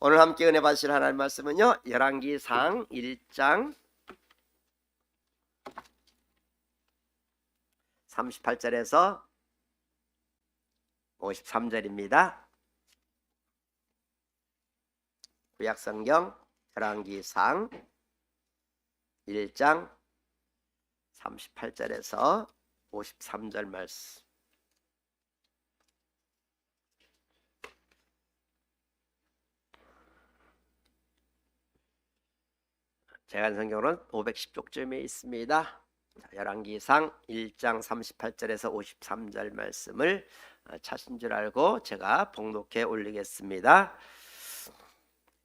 오늘 함께 은혜 받으실 하나님 말씀은요, 열왕기상 1장 38절에서 53절입니다. 구약성경 열왕기상 1장 38절에서 53절 말씀. 제가 성경으로는 510쪽쯤에 있습니다. 열왕기상 1장 38절에서 53절 말씀을 찾은 줄 알고 제가 봉독해 올리겠습니다.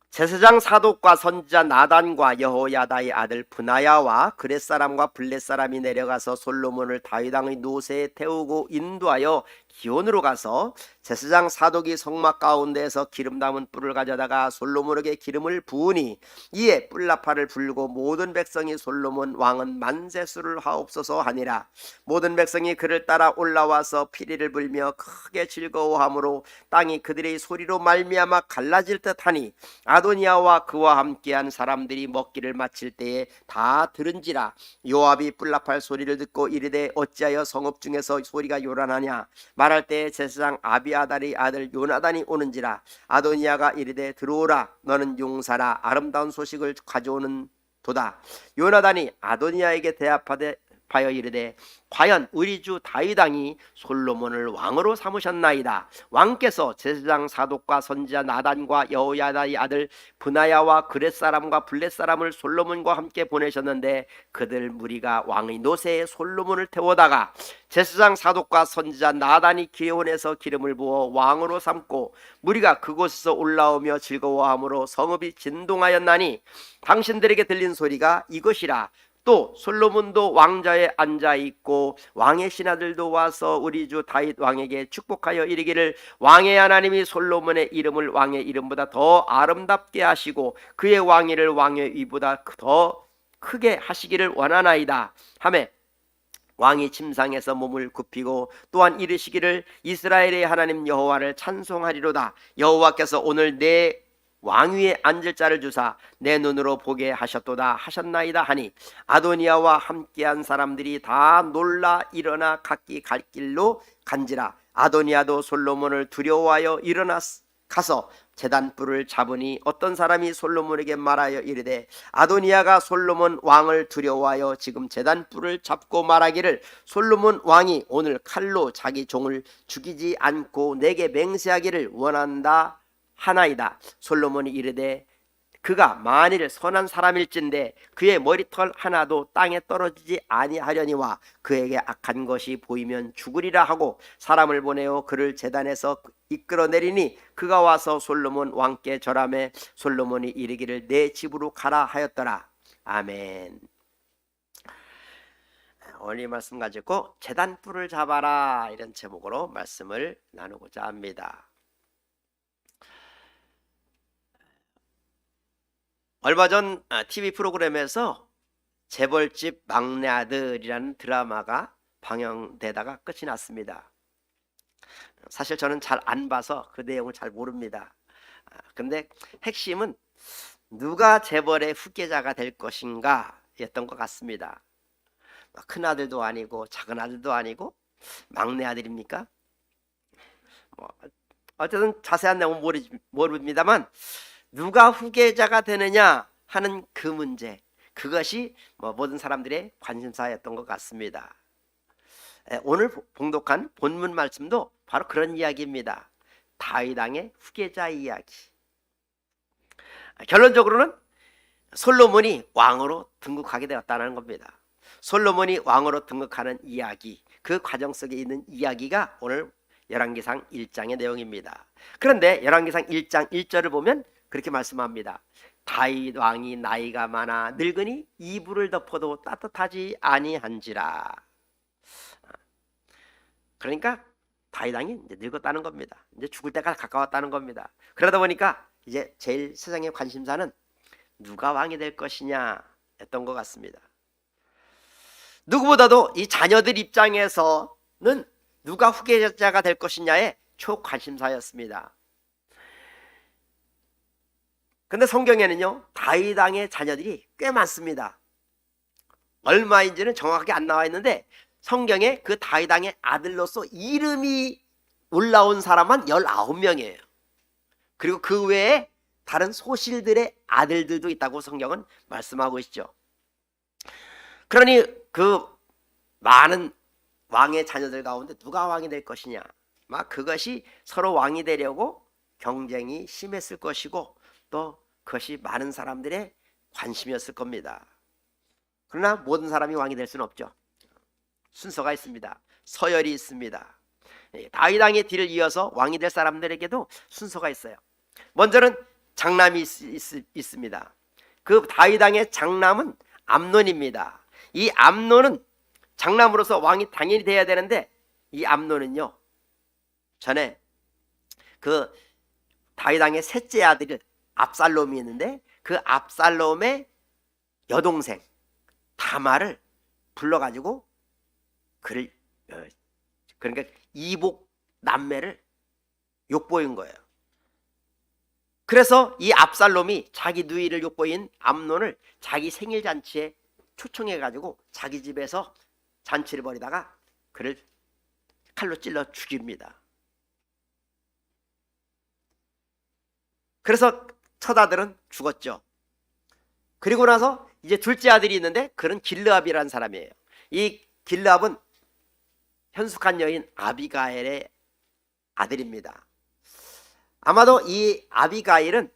제사장 사독과 선지자 나단과 여호야다의 아들 브나야와 그렛 사람과 블렛 사람이 내려가서 솔로몬을 다윗 왕의 노새에 태우고 인도하여 기온으로 가서 제사장 사독이 성막 가운데에서 기름 담은 뿔을 가져다가 솔로몬에게 기름을 부으니 이에 뿔나팔을 불고 모든 백성이 솔로몬 왕은 만세수를 하옵소서 하니라. 모든 백성이 그를 따라 올라와서 피리를 불며 크게 즐거워하므로 땅이 그들의 소리로 말미암아 갈라질 듯하니 아도니아와 그와 함께한 사람들이 먹기를 마칠 때에 다 들은지라. 요압이 뿔나팔 소리를 듣고 이르되 어찌하여 성읍 중에서 소리가 요란하냐. 말할 때에 제사장 아비아달의 아들 요나단이 오는지라. 아도니아가 이르되 들어오라. 너는 용사라. 아름다운 소식을 가져오는 도다. 요나단이 아도니아에게 대답하되 이르되 과연 우리 주 다윗 왕이 솔로몬을 왕으로 삼으셨나이다. 왕께서 제사장 사독과 선지자 나단과 여호야다의 아들 브나야와 그렛 사람과 블렛 사람을 솔로몬과 함께 보내셨는데 그들 무리가 왕의 노새에 솔로몬을 태우다가 제사장 사독과 선지자 나단이 기온에서 기름을 부어 왕으로 삼고 무리가 그곳에서 올라오며 즐거워하므로 성읍이 진동하였나니 당신들에게 들린 소리가 이것이라. 또 솔로몬도 왕좌에 앉아있고 왕의 신하들도 와서 우리 주 다윗 왕에게 축복하여 이르기를 왕의 하나님이 솔로몬의 이름을 왕의 이름보다 더 아름답게 하시고 그의 왕위를 왕의 위보다 더 크게 하시기를 원하나이다 하매 왕이 침상에서 몸을 굽히고 또한 이르시기를 이스라엘의 하나님 여호와를 찬송하리로다. 여호와께서 오늘 내 왕위에 앉을 자를 주사 내 눈으로 보게 하셨도다 하셨나이다 하니 아도니아와 함께한 사람들이 다 놀라 일어나 각기 갈 길로 간지라. 아도니아도 솔로몬을 두려워하여 일어나 가서 제단불을 잡으니 어떤 사람이 솔로몬에게 말하여 이르되 아도니아가 솔로몬 왕을 두려워하여 지금 제단불을 잡고 말하기를 솔로몬 왕이 오늘 칼로 자기 종을 죽이지 않고 내게 맹세하기를 원한다 하나이다. 솔로몬이 이르되 그가 만일 선한 사람일진데 그의 머리털 하나도 땅에 떨어지지 아니하려니와 그에게 악한 것이 보이면 죽으리라 하고 사람을 보내어 그를 제단에서 이끌어내리니 그가 와서 솔로몬 왕께 절하매 솔로몬이 이르기를 내 집으로 가라 하였더라. 아멘. 오늘 이 말씀 가지고 제단불을 잡아라 이런 제목으로 말씀을 나누고자 합니다. 얼마 전 TV 프로그램에서 재벌집 막내 아들이라는 드라마가 방영되다가 끝이 났습니다. 사실 저는 잘 안 봐서 그 내용을 잘 모릅니다. 근데 핵심은 누가 재벌의 후계자가 될 것인가 였던 것 같습니다. 큰 아들도 아니고 작은 아들도 아니고 막내 아들입니까? 어쨌든 자세한 내용은 모릅니다만 누가 후계자가 되느냐 하는 그 문제, 그것이 모든 사람들의 관심사였던 것 같습니다. 오늘 봉독한 본문 말씀도 바로 그런 이야기입니다. 다윗 왕의 후계자 이야기. 결론적으로는 솔로몬이 왕으로 등극하게 되었다는 겁니다. 솔로몬이 왕으로 등극하는 이야기, 그 과정 속에 있는 이야기가 오늘 열왕기상 1장의 내용입니다. 그런데 열왕기상 1장 1절을 보면 그렇게 말씀합니다. 다윗 왕이 나이가 많아 늙으니 이불을 덮어도 따뜻하지 아니한지라. 그러니까 다윗 왕이 이제 늙었다는 겁니다. 이제 죽을 때가 가까웠다는 겁니다. 그러다 보니까 이제 제일 세상의 관심사는 누가 왕이 될 것이냐 였던 것 같습니다. 누구보다도 이 자녀들 입장에서는 누가 후계자가 될 것이냐에 초관심사였습니다. 근데 성경에는요, 다윗 왕의 자녀들이 꽤 많습니다. 얼마인지는 정확하게 안 나와 있는데 성경에 그 다윗 왕의 아들로서 이름이 올라온 사람만 19명이에요. 그리고 그 외에 다른 소실들의 아들들도 있다고 성경은 말씀하고 있죠. 그러니 그 많은 왕의 자녀들 가운데 누가 왕이 될 것이냐, 막 그것이 서로 왕이 되려고 경쟁이 심했을 것이고 또 그것이 많은 사람들의 관심이었을 겁니다. 그러나 모든 사람이 왕이 될 수는 없죠. 순서가 있습니다. 서열이 있습니다. 다윗 왕의 뒤를 이어서 왕이 될 사람들에게도 순서가 있어요. 먼저는 장남이 있습니다. 그 다윗 왕의 장남은 암논입니다. 이 암논은 장남으로서 왕이 당연히 돼야 되는데 이 암논은요, 전에 그 다윗 왕의 셋째 아들 압살롬이 있는데 그 압살롬의 여동생 다말을 불러가지고 그를 그러니까 이복 남매를 욕보인 거예요. 그래서 이 압살롬이 자기 누이를 욕보인 암논을 자기 생일 잔치에 초청해가지고 자기 집에서 잔치를 벌이다가 그를 칼로 찔러 죽입니다. 그래서 첫 아들은 죽었죠. 그리고 나서 이제 둘째 아들이 있는데 그는 길르압이라는 사람이에요. 이 길르압은 현숙한 여인 아비가일의 아들입니다. 아마도 이 아비가일은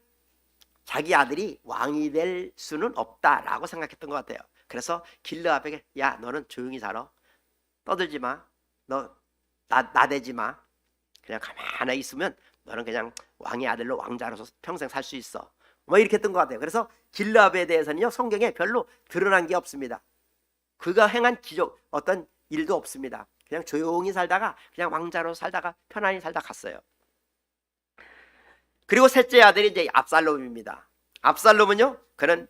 자기 아들이 왕이 될 수는 없다라고 생각했던 것 같아요. 그래서 길르압에게 야, 너는 조용히 살아. 떠들지 마. 너 나대지 마. 그냥 가만히 있으면 너는 그냥 왕의 아들로 왕자로서 평생 살 수 있어. 뭐 이렇게 했던 것 같아요. 그래서 길르압에 대해서는요, 성경에 별로 드러난 게 없습니다. 그가 행한 기적 어떤 일도 없습니다. 그냥 조용히 살다가 그냥 왕자로 살다가 편안히 살다 갔어요. 그리고 셋째 아들이 이제 압살롬입니다. 압살롬은요, 그는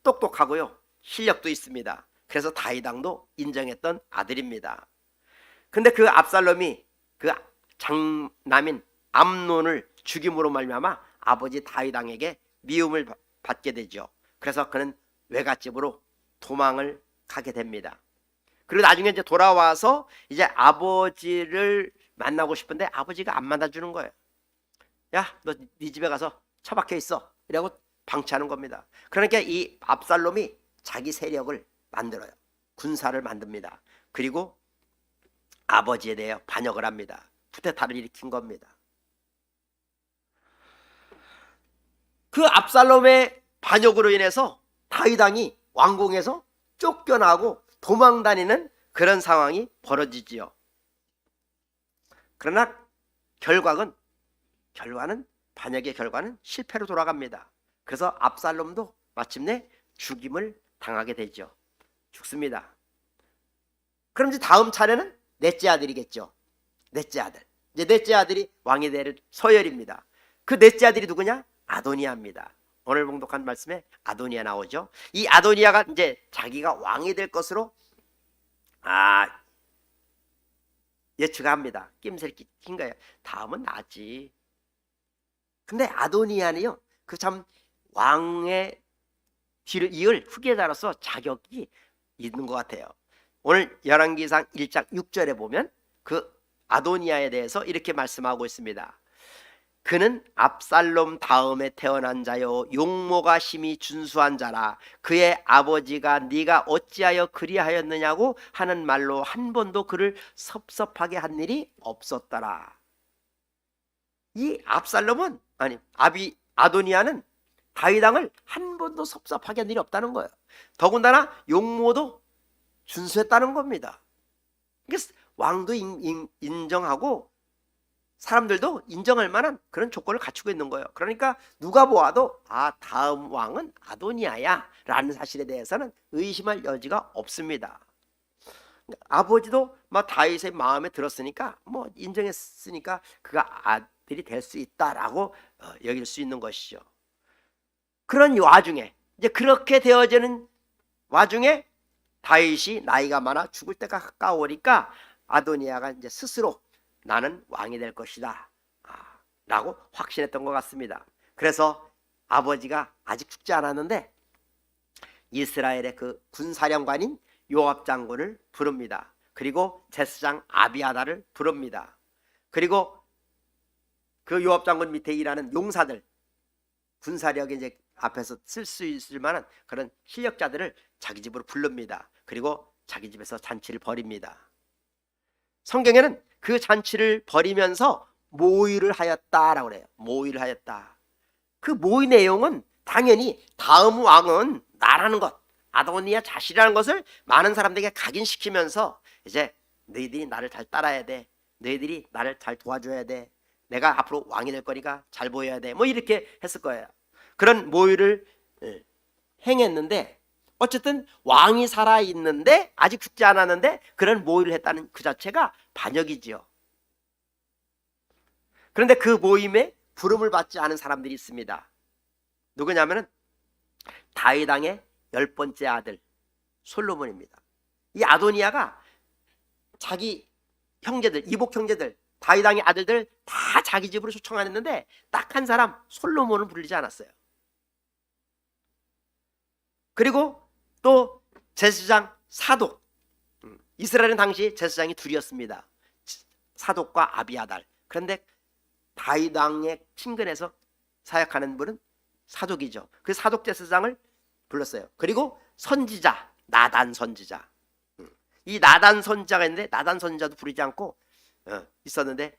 똑똑하고요, 실력도 있습니다. 그래서 다윗 왕도 인정했던 아들입니다. 근데 그 압살롬이 그 장남인 암논을 죽임으로 말미암아 아버지 다윗 왕에게 미움을 받게 되죠. 그래서 그는 외갓집으로 도망을 가게 됩니다. 그리고 나중에 이제 돌아와서 이제 아버지를 만나고 싶은데 아버지가 안 만나주는 거예요. 야, 너 네 집에 가서 처박혀 있어. 이라고 방치하는 겁니다. 그러니까 이 압살롬이 자기 세력을 만들어요. 군사를 만듭니다. 그리고 아버지에 대해 반역을 합니다. 쿠데타를 일으킨 겁니다. 그 압살롬의 반역으로 인해서 다윗 왕이 왕궁에서 쫓겨나고 도망다니는 그런 상황이 벌어지지요. 그러나 결과는 반역의 결과는 실패로 돌아갑니다. 그래서 압살롬도 마침내 죽임을 당하게 되죠. 죽습니다. 그럼 이제 다음 차례는 넷째 아들이겠죠. 넷째 아들. 이제 넷째 아들이 왕이 될 서열입니다. 그 넷째 아들이 누구냐? 아도니아입니다. 오늘 봉독한 말씀에 아도니아 나오죠. 이 아도니아가 이제 자기가 왕이 될 것으로 예측합니다. 낌새를 낀 거예요. 다음은 나지. 근데 아도니아는요, 그 참 왕의 뒤를 이을 후계자로서 자격이 있는 것 같아요. 오늘 열왕기상 1장 6절에 보면 그 아도니아에 대해서 이렇게 말씀하고 있습니다. 그는 압살롬 다음에 태어난 자요, 용모가 심히 준수한 자라. 그의 아버지가 네가 어찌하여 그리하였느냐고 하는 말로 한 번도 그를 섭섭하게 한 일이 없었더라. 이 압살롬은 아도니아는 다윗 왕을 한 번도 섭섭하게 한 일이 없다는 거예요. 더군다나 용모도 준수했다는 겁니다. 그래서 왕도 인정하고 사람들도 인정할 만한 그런 조건을 갖추고 있는 거예요. 그러니까 누가 보아도 다음 왕은 아도니아야 라는 사실에 대해서는 의심할 여지가 없습니다. 아버지도 다윗의 마음에 들었으니까 인정했으니까 그가 아들이 될 수 있다라고 여길 수 있는 것이죠. 그런 와중에 이제 그렇게 되어지는 와중에 다윗이 나이가 많아 죽을 때가 가까우니까 아도니아가 이제 스스로 나는 왕이 될 것이다 라고 확신했던 것 같습니다. 그래서 아버지가 아직 죽지 않았는데 이스라엘의 그 군사령관인 요압 장군을 부릅니다. 그리고 제사장 아비아다를 부릅니다. 그리고 그 요압 장군 밑에 일하는 용사들, 군사력에 이제 앞에서 쓸 수 있을 만한 그런 실력자들을 자기 집으로 부릅니다. 그리고 자기 집에서 잔치를 벌입니다. 성경에는 그 잔치를 벌이면서 모의를 하였다라고 그래요. 모의를 하였다. 그 모의 내용은 당연히 다음 왕은 나라는 것, 아도니아 자신이라는 것을 많은 사람들에게 각인시키면서 이제 너희들이 나를 잘 따라야 돼. 너희들이 나를 잘 도와줘야 돼. 내가 앞으로 왕이 될 거니까 잘 보여야 돼. 뭐 이렇게 했을 거예요. 그런 모의를 행했는데 어쨌든 왕이 살아있는데 아직 죽지 않았는데 그런 모의를 했다는 그 자체가 반역이지요. 그런데 그 모임에 부름을 받지 않은 사람들이 있습니다. 누구냐면은 다윗 왕의 10번째 아들 솔로몬입니다. 이 아도니아가 자기 형제들, 이복 형제들, 다윗 왕의 아들들 다 자기 집으로 초청했는데 딱 한 사람 솔로몬을 부르지 않았어요. 그리고 또 제사장 사독, 이스라엘은 당시 제사장이 둘이었습니다. 사독과 아비아달. 그런데 다윗 왕의 친근에서 사역하는 분은 사독이죠. 그 사독 제사장을 불렀어요. 그리고 선지자, 나단 선지자. 이 나단 선지자가 있는데 나단 선지자도 부르지 않고 있었는데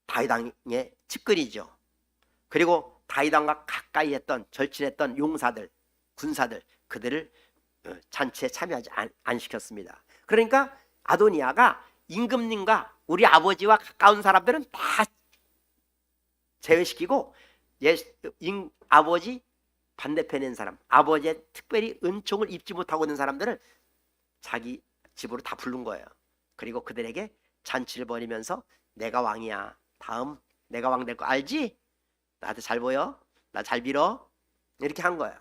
다윗 왕의 측근이죠. 그리고 다윗 왕과 가까이 했던 절친했던 용사들, 군사들, 그들을 잔치에 참여하지 안 시켰습니다. 그러니까 아도니아가 임금님과 우리 아버지와 가까운 사람들은 다 제외시키고 아버지 반대편에 있는 사람, 아버지의 특별히 은총을 입지 못하고 있는 사람들을 자기 집으로 다 부른 거예요. 그리고 그들에게 잔치를 벌이면서 내가 왕이야. 다음 내가 왕 될 거 알지? 나한테 잘 보여? 나 잘 빌어? 이렇게 한 거예요.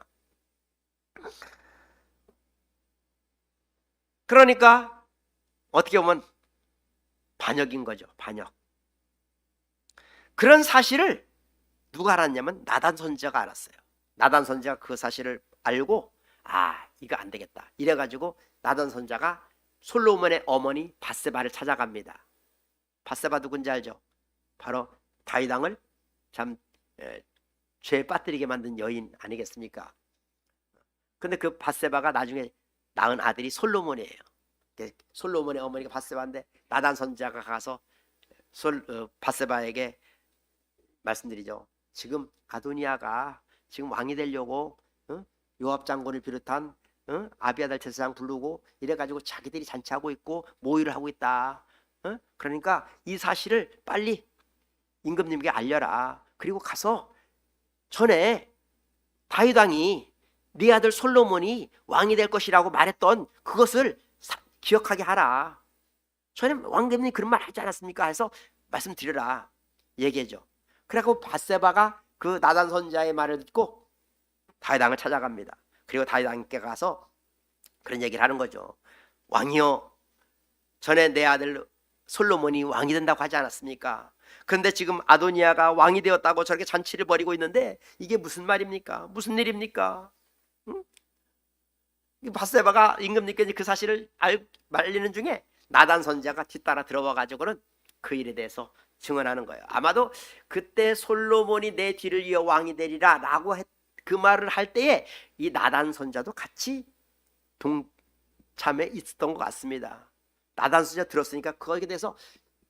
그러니까 어떻게 보면 반역인 거죠. 반역. 그런 사실을 누가 알았냐면 나단 선지자가 알았어요. 나단 선지자가 그 사실을 알고 이거 안 되겠다. 이래가지고 나단 선지자가 솔로몬의 어머니 밧세바를 찾아갑니다. 밧세바 누군지 알죠? 바로 다윗 왕을 참 죄에 빠뜨리게 만든 여인 아니겠습니까? 근데 그 밧세바가 나중에 낳은 아들이 솔로몬이에요. 솔로몬의 어머니가 밧세바인데 나단 선지자가 가서 밧세바에게 말씀드리죠. 지금 아도니아가 지금 왕이 되려고 요압 장군을 비롯한 아비아달 제사장 부르고 이래가지고 자기들이 잔치하고 있고 모의를 하고 있다. 그러니까 이 사실을 빨리 임금님께 알려라. 그리고 가서 전에 다윗 왕이 네 아들 솔로몬이 왕이 될 것이라고 말했던 그것을 기억하게 하라. 전에 왕님이 그런 말 하지 않았습니까? 해서 말씀드려라. 얘기해줘. 그래갖고 밧세바가 그 나단 선지자의 말을 듣고 다윗 왕을 찾아갑니다. 그리고 다윗 왕께 가서 그런 얘기를 하는 거죠. 왕이여, 전에 내 아들 솔로몬이 왕이 된다고 하지 않았습니까? 그런데 지금 아도니아가 왕이 되었다고 저렇게 잔치를 벌이고 있는데 이게 무슨 말입니까? 무슨 일입니까? 밧세바가 임금님께 그 사실을 말리는 중에 나단 선지자가 뒤따라 들어와 가지고는 그 일에 대해서 증언하는 거예요. 아마도 그때 솔로몬이 내 뒤를 이어 왕이 되리라 라고 그 말을 할 때에 이 나단 선지자도 같이 동참해 있었던 것 같습니다. 나단 선지자 들었으니까 거기에 대해서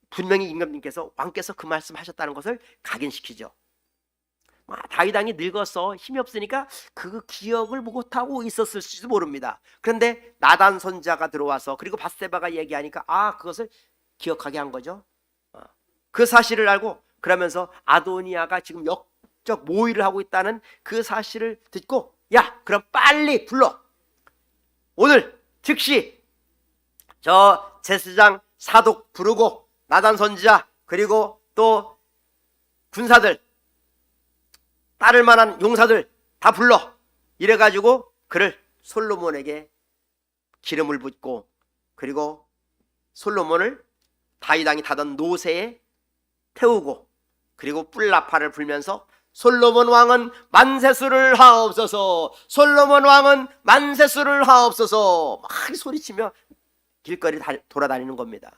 분명히 임금님께서 왕께서 그 말씀하셨다는 것을 각인시키죠. 다윗 왕이 늙어서 힘이 없으니까 그 기억을 못하고 있었을지도 모릅니다. 그런데 나단 선지자가 들어와서 그리고 밧세바가 얘기하니까 그것을 기억하게 한 거죠. 그 사실을 알고 그러면서 아도니아가 지금 역적 모의를 하고 있다는 그 사실을 듣고 야, 그럼 빨리 불러. 오늘 즉시 저 제사장 사독 부르고 나단 선지자 그리고 또 군사들 따를 만한 용사들 다 불러. 이래가지고 그를 솔로몬에게 기름을 붓고 그리고 솔로몬을 다윗 왕이 타던 노새에 태우고 그리고 뿔나팔을 불면서 솔로몬 왕은 만세수를 하옵소서, 솔로몬 왕은 만세수를 하옵소서 막 소리치며 길거리 돌아다니는 겁니다.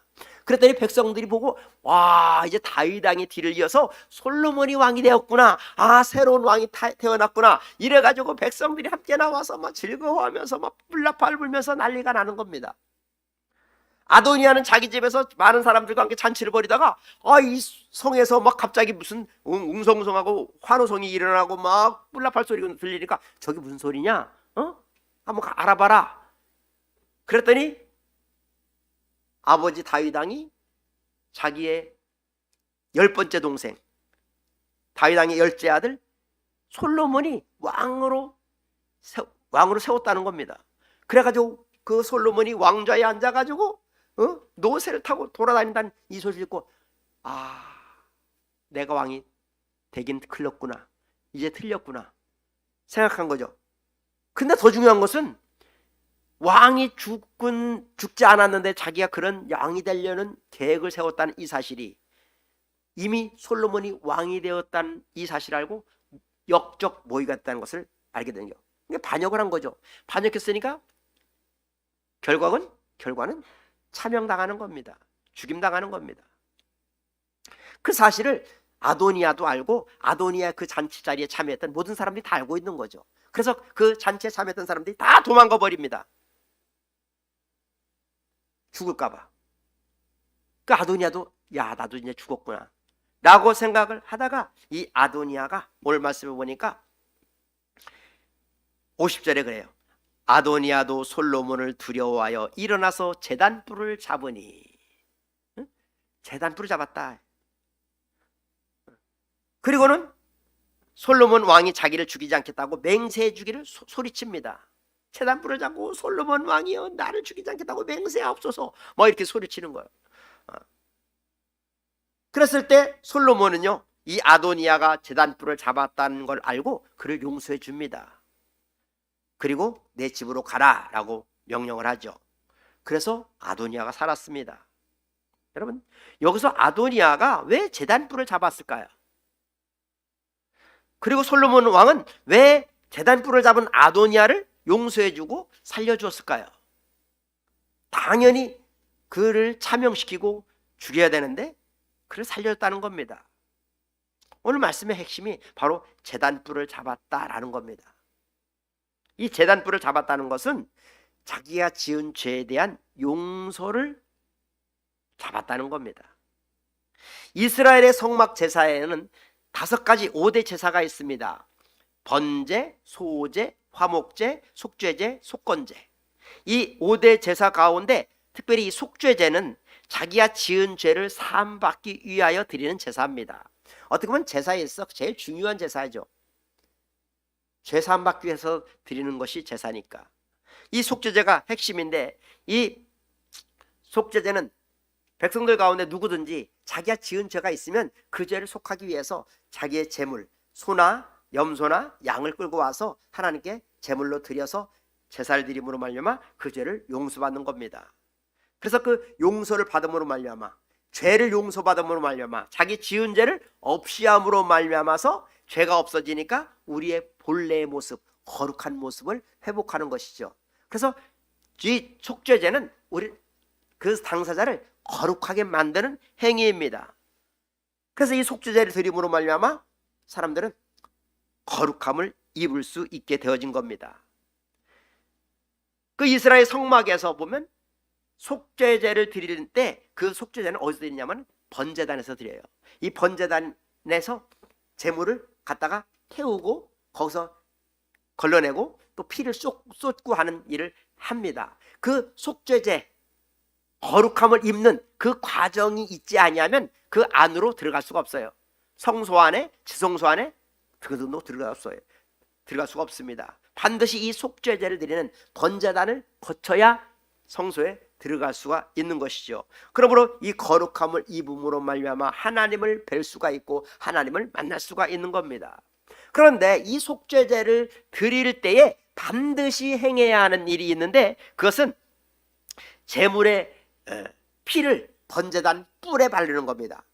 그랬더니 백성들이 보고, 와, 이제 다윗 왕의 뒤를 이어서 솔로몬이 왕이 되었구나, 아, 새로운 왕이 태어났구나, 이래가지고 백성들이 함께 나와서 막 즐거워하면서 막 뿔나팔 불면서 난리가 나는 겁니다. 아도니아는 자기 집에서 많은 사람들과 함께 잔치를 벌이다가 이 성에서 막 갑자기 무슨 웅성웅성하고 환호성이 일어나고 막 뿔나팔 소리가 들리니까 저게 무슨 소리냐? 한번 알아봐라. 그랬더니 아버지 다윗 왕이 자기의 10번째 동생 다윗 왕의 10째 아들 솔로몬이 왕으로 세웠다는 겁니다. 그래가지고 그 솔로몬이 왕좌에 앉아가지고 노새를 타고 돌아다닌다는 이 소식을 듣고, 내가 왕이 되긴 틀렸구나, 이제 틀렸구나 생각한 거죠. 근데 더 중요한 것은 왕이 죽지 않았는데 자기가 그런 왕이 되려는 계획을 세웠다는 이 사실이, 이미 솔로몬이 왕이 되었다는 이 사실을 알고 역적 모의가 됐다는 것을 알게 되는 거예요. 그러니까 반역을 한 거죠. 반역했으니까 결과는 차명당하는 겁니다. 죽임당하는 겁니다. 그 사실을 아도니아도 알고 아도니아 그 잔치 자리에 참여했던 모든 사람들이 다 알고 있는 거죠. 그래서 그 잔치에 참여했던 사람들이 다 도망가 버립니다. 죽을까봐. 그 아도니아도 나도 이제 죽었구나 라고 생각을 하다가 이 아도니아가 오늘 말씀을 보니까 50절에 그래요. 아도니아도 솔로몬을 두려워하여 일어나서 제단불을 잡으니. 제단불을 잡았다. 그리고는 솔로몬 왕이 자기를 죽이지 않겠다고 맹세해 주기를 소리칩니다. 제단불을 잡고 솔로몬 왕이여 나를 죽이지 않겠다고 맹세하옵소서 뭐 이렇게 소리치는 거예요. 그랬을 때 솔로몬은요, 이 아도니아가 제단불을 잡았다는 걸 알고 그를 용서해 줍니다. 그리고 내 집으로 가라 라고 명령을 하죠. 그래서 아도니아가 살았습니다. 여러분, 여기서 아도니아가 왜 제단불을 잡았을까요? 그리고 솔로몬 왕은 왜 제단불을 잡은 아도니아를 용서해주고 살려주었을까요? 당연히 그를 차명시키고 죽여야 되는데 그를 살렸다는 겁니다. 오늘 말씀의 핵심이 바로 제단불을 잡았다라는 겁니다. 이 제단불을 잡았다는 것은 자기가 지은 죄에 대한 용서를 잡았다는 겁니다. 이스라엘의 성막 제사에는 5가지 5대 제사가 있습니다. 번제, 소제, 화목제, 속죄제, 속건제. 이 5대 제사 가운데 특별히 이 속죄제는 자기가 지은 죄를 사함받기 위하여 드리는 제사입니다. 어떻게 보면 제사에 있어 제일 중요한 제사죠. 죄 사함받기 위해서 드리는 것이 제사니까. 이 속죄제가 핵심인데, 이 속죄제는 백성들 가운데 누구든지 자기가 지은 죄가 있으면 그 죄를 속하기 위해서 자기의 제물, 소나 염소나 양을 끌고 와서 하나님께 제물로 드려서 제사를 드림으로 말미암아 그 죄를 용서받는 겁니다. 그래서 그 용서를 받음으로 말미암아, 죄를 용서받음으로 말미암아 자기 지은 죄를 없이 함으로 말미암아서 죄가 없어지니까 우리의 본래의 모습, 거룩한 모습을 회복하는 것이죠. 그래서 이 속죄제는 우리 그 당사자를 거룩하게 만드는 행위입니다. 그래서 이 속죄제를 드림으로 말미암아 사람들은 거룩함을 입을 수 있게 되어진 겁니다. 그 이스라엘 성막에서 보면 속죄제를 드릴 때 그 속죄제는 어디서 드리냐면 번제단에서 드려요. 이 번제단에서 제물을 갖다가 태우고 거기서 걸러내고 또 피를 쏟고 하는 일을 합니다. 그 속죄제, 거룩함을 입는 그 과정이 있지 아니하면 그 안으로 들어갈 수가 없어요. 성소 안에, 지성소 안에 그들도 들어갈 수가 없습니다. 반드시 이 속죄제를 드리는 번제단을 거쳐야 성소에 들어갈 수가 있는 것이죠. 그러므로 이 거룩함을 입음으로 말미암아 하나님을 뵐 수가 있고 하나님을 만날 수가 있는 겁니다. 그런데 이 속죄제를 드릴 때에 반드시 행해야 하는 일이 있는데, 그것은 제물의 피를 번제단 뿔에 바르는 겁니다.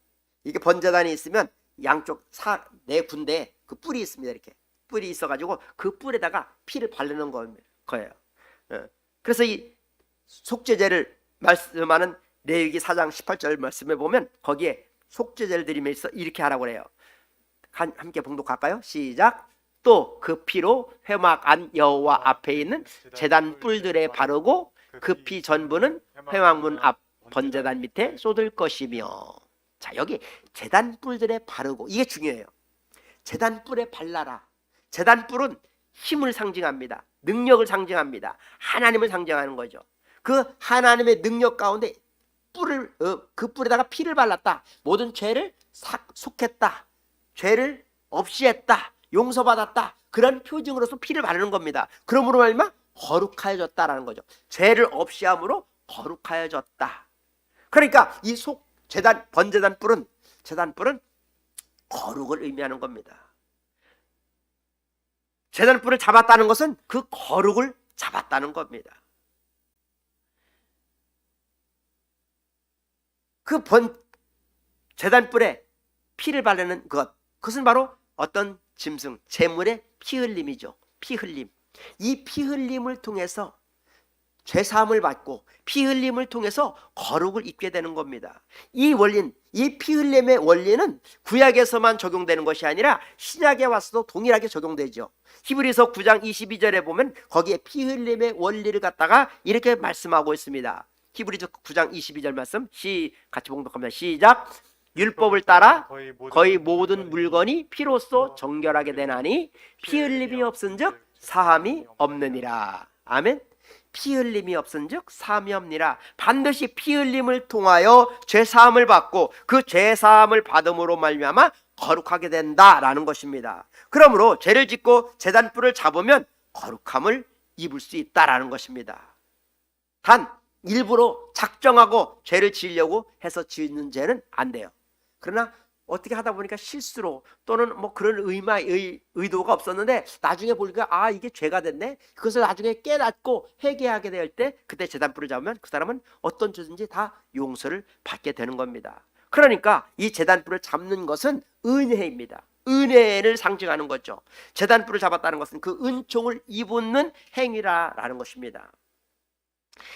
이게 번제단이 있으면 양쪽 네 군데에 그 뿔이 있습니다. 이렇게 뿔이 있어가지고 그 뿔에다가 피를 바르는 거예요. 그래서 이 속죄제를 말씀하는 레위기 4장 18절 말씀에 보면 거기에 속죄제를 드리면서 이렇게 하라고 그래요. 함께 봉독할까요? 시작. 또 그 피로 회막 안 여호와 앞에 있는 제단 뿔들에 바르고 그 피 전부는 회막문 앞 번제단 밑에 쏟을 것이며. 자, 여기 제단 뿔들에 바르고, 이게 중요해요. 제단 뿔에 발라라. 제단 뿔은 힘을 상징합니다. 능력을 상징합니다. 하나님을 상징하는 거죠. 그 하나님의 능력 가운데 그 뿔에다가 피를 발랐다. 모든 죄를 속했다. 죄를 없이 했다. 용서받았다. 그런 표징으로서 피를 바르는 겁니다. 그러므로 말미암아 거룩하여졌다라는 거죠. 죄를 없이 함으로 거룩하여졌다. 그러니까 이 번제단 뿔은 거룩을 의미하는 겁니다. 제단 뿔을 잡았다는 것은 그 거룩을 잡았다는 겁니다. 그 제단 뿔에 피를 바르는 그것은 바로 어떤 짐승, 제물의 피 흘림이죠. 피 흘림. 이 피 흘림을 통해서 죄사함을 받고 피 흘림을 통해서 거룩을 입게 되는 겁니다. 이 원리는, 이 피 흘림의 원리는 구약에서만 적용되는 것이 아니라 신약에 와서도 동일하게 적용되죠. 히브리서 9장 22절에 보면 거기에 피 흘림의 원리를 갖다가 이렇게 말씀하고 있습니다. 히브리서 9장 22절 말씀 같이 봉독합니다. 시작. 율법을 따라 거의 모든 물건이 피로써 정결하게 되나니 피 흘림이 없은즉 사함이 없느니라. 아멘. 피 흘림이 없은즉 사함이 없니라. 반드시 피 흘림을 통하여 죄 사함을 받고 그 죄 사함을 받음으로 말미암아 거룩하게 된다라는 것입니다. 그러므로 죄를 짓고 제단 뿔을 잡으면 거룩함을 입을 수 있다라는 것입니다. 단 일부러 작정하고 죄를 지으려고 해서 짓는 죄는 안 돼요. 그러나 어떻게 하다 보니까 실수로 또는 뭐 그런 의도가 없었는데 나중에 보니까 이게 죄가 됐네. 그것을 나중에 깨닫고 회개하게 될 때 그때 제단뿔을 잡으면 그 사람은 어떤 죄든지 다 용서를 받게 되는 겁니다. 그러니까 이 제단뿔을 잡는 것은 은혜입니다. 은혜를 상징하는 거죠. 제단뿔을 잡았다는 것은 그 은총을 입는 행위라는 것입니다.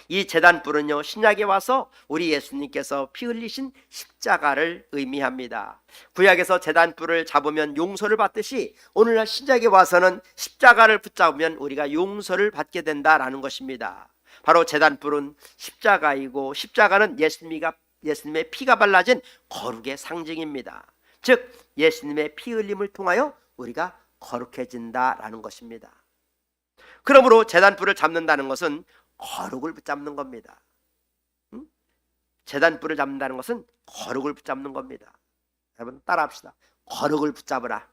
이 제단뿔은요, 신약에 와서 우리 예수님께서 피 흘리신 십자가를 의미합니다. 구약에서 제단뿔을 잡으면 용서를 받듯이 오늘날 신약에 와서는 십자가를 붙잡으면 우리가 용서를 받게 된다라는 것입니다. 바로 제단뿔은 십자가이고 십자가는 예수님의 피가 발라진 거룩의 상징입니다. 즉 예수님의 피 흘림을 통하여 우리가 거룩해진다라는 것입니다. 그러므로 제단뿔을 잡는다는 것은 거룩을 붙잡는 겁니다. 제단뿔을 잡는다는 것은 거룩을 붙잡는 겁니다. 여러분 따라합시다. 거룩을 붙잡으라.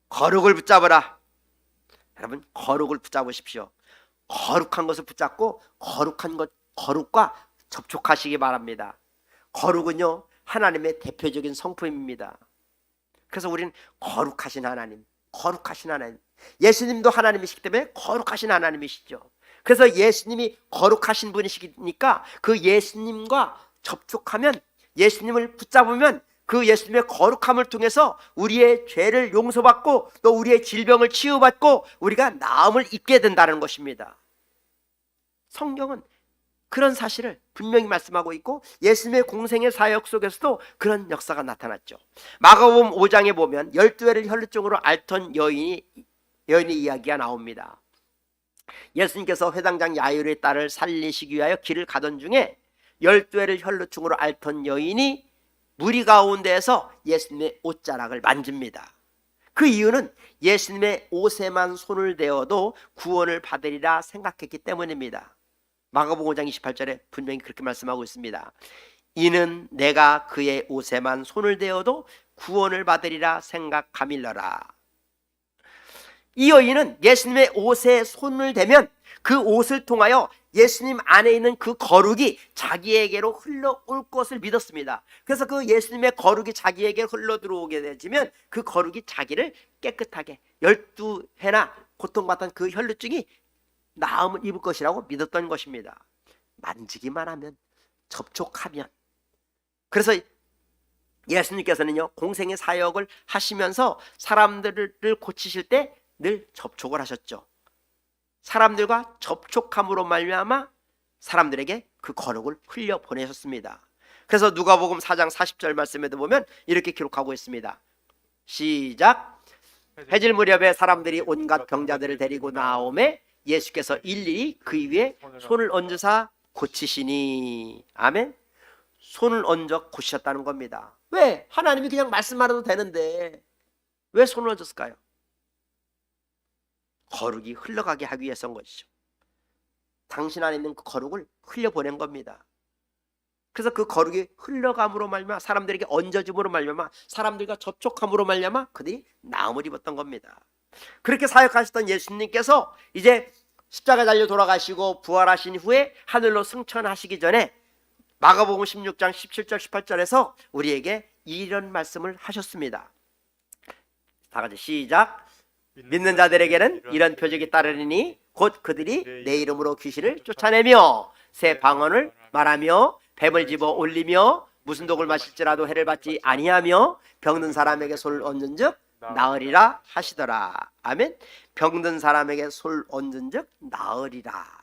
거룩을 붙잡으라. 여러분 거룩을 붙잡으십시오. 거룩한 것을 붙잡고 거룩과 접촉하시기 바랍니다. 거룩은요 하나님의 대표적인 성품입니다. 그래서 우리는 거룩하신 하나님, 예수님도 하나님이시기 때문에 거룩하신 하나님이시죠. 그래서 예수님이 거룩하신 분이시니까 그 예수님과 접촉하면, 예수님을 붙잡으면 그 예수님의 거룩함을 통해서 우리의 죄를 용서받고 또 우리의 질병을 치유받고 우리가 나음을 입게 된다는 것입니다. 성경은 그런 사실을 분명히 말씀하고 있고 예수님의 공생의 사역 속에서도 그런 역사가 나타났죠. 마가복음 5장에 보면 12회를 혈루증으로 앓던 여인의 이야기가 나옵니다. 예수님께서 회당장 야이로의 딸을 살리시기 위하여 길을 가던 중에 12회를 혈루증으로 앓던 여인이 무리 가운데에서 예수님의 옷자락을 만집니다. 그 이유는 예수님의 옷에만 손을 대어도 구원을 받으리라 생각했기 때문입니다. 마가복음 5장 28절에 분명히 그렇게 말씀하고 있습니다. 이는 내가 그의 옷에만 손을 대어도 구원을 받으리라 생각함일러라. 이 여인은 예수님의 옷에 손을 대면 그 옷을 통하여 예수님 안에 있는 그 거룩이 자기에게로 흘러올 것을 믿었습니다. 그래서 그 예수님의 거룩이 자기에게 흘러 들어오게 되면 그 거룩이 자기를 깨끗하게 12회나 고통받던 그 혈루증이 나음을 입을 것이라고 믿었던 것입니다. 만지기만 하면, 접촉하면. 그래서 예수님께서는요, 공생의 사역을 하시면서 사람들을 고치실 때 늘 접촉을 하셨죠. 사람들과 접촉함으로 말미암아 사람들에게 그 거룩을 흘려 보내셨습니다. 그래서 누가복음 4장 40절 말씀에도 보면 이렇게 기록하고 있습니다. 시작. 해질 무렵에 사람들이 온갖 병자들을 데리고 나오매 예수께서 일일이 그 위에 손을 얹으사 고치시니. 아멘. 손을 얹어 고치셨다는 겁니다. 왜? 하나님이 그냥 말씀하셔도 되는데 왜 손을 얹었을까요? 거룩이 흘러가게 하기 위해서인 것이죠. 당신 안에 있는 그 거룩을 흘려보낸 겁니다. 그래서 그 거룩이 흘러감으로 말미암아 사람들에게 얹어짐으로 말미암아 사람들과 접촉함으로 말미암아 그들이 나음을 입었던 겁니다. 그렇게 사역하셨던 예수님께서 이제 십자가 달려 돌아가시고 부활하신 후에 하늘로 승천하시기 전에 마가복음 16장 17절 18절에서 우리에게 이런 말씀을 하셨습니다. 다 같이 시작. 믿는 자들에게는 이런 표적이 따르리니 곧 그들이 내 이름으로 귀신을 쫓아내며 새 방언을 말하며 뱀을 집어 올리며 무슨 독을 마실지라도 해를 받지 아니하며 병든 사람에게 손을 얹은즉 나으리라 하시더라. 아멘. 병든 사람에게 손을 얹은즉 나으리라.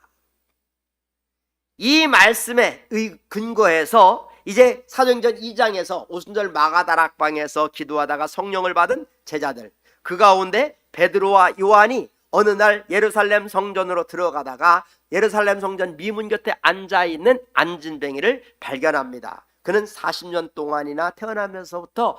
이 말씀에 근거해서 이제 사도행전 2장에서 오순절 마가다락방에서 기도하다가 성령을 받은 제자들, 그 가운데 베드로와 요한이 어느 날 예루살렘 성전으로 들어가다가 예루살렘 성전 미문 곁에 앉아있는 안진뱅이를 발견합니다. 그는 40년 동안이나 태어나면서부터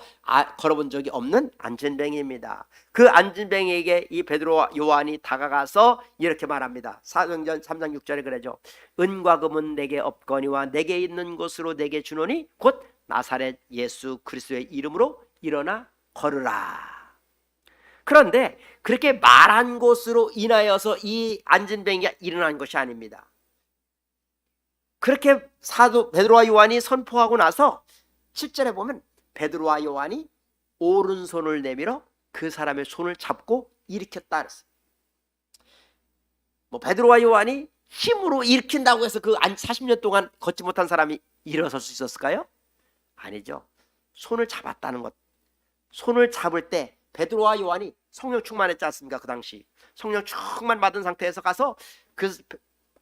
걸어본 적이 없는 안진뱅이입니다. 그 안진뱅이에게 이 베드로와 요한이 다가가서 이렇게 말합니다. 사도행전 3장 6절에 그러죠. 은과 금은 내게 없거니와 내게 있는 것으로 내게 주노니 곧 나사렛 예수 그리스도의 이름으로 일어나 걸으라. 그런데 그렇게 말한 것으로 인하여서 이 안진뱅이가 일어난 것이 아닙니다. 그렇게 사도 베드로와 요한이 선포하고 나서 7절에 보면 베드로와 요한이 오른손을 내밀어 그 사람의 손을 잡고 일으켰다 그랬어요. 베드로와 요한이 힘으로 일으킨다고 해서 그 40년 동안 걷지 못한 사람이 일어설 수 있었을까요? 아니죠. 손을 잡았다는 것. 손을 잡을 때 베드로와 요한이 성령 충만했지 않습니까? 그 당시 성령 충만 받은 상태에서 가서 그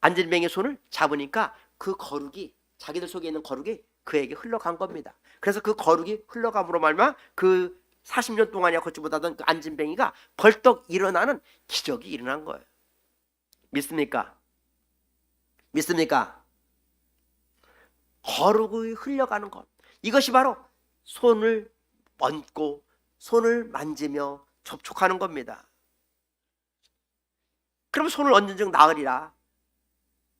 안진뱅이의 손을 잡으니까 그 거룩이, 자기들 속에 있는 거룩이 그에게 흘러간 겁니다. 그래서 그 거룩이 흘러감으로 말미암아 그 40년 동안이나 걷지 못하던 그 안진뱅이가 벌떡 일어나는 기적이 일어난 거예요. 믿습니까? 믿습니까? 거룩이 흘러가는 것, 이것이 바로 손을 얹고 손을 만지며 접촉하는 겁니다. 그럼 손을 얹은 즉 나으리라.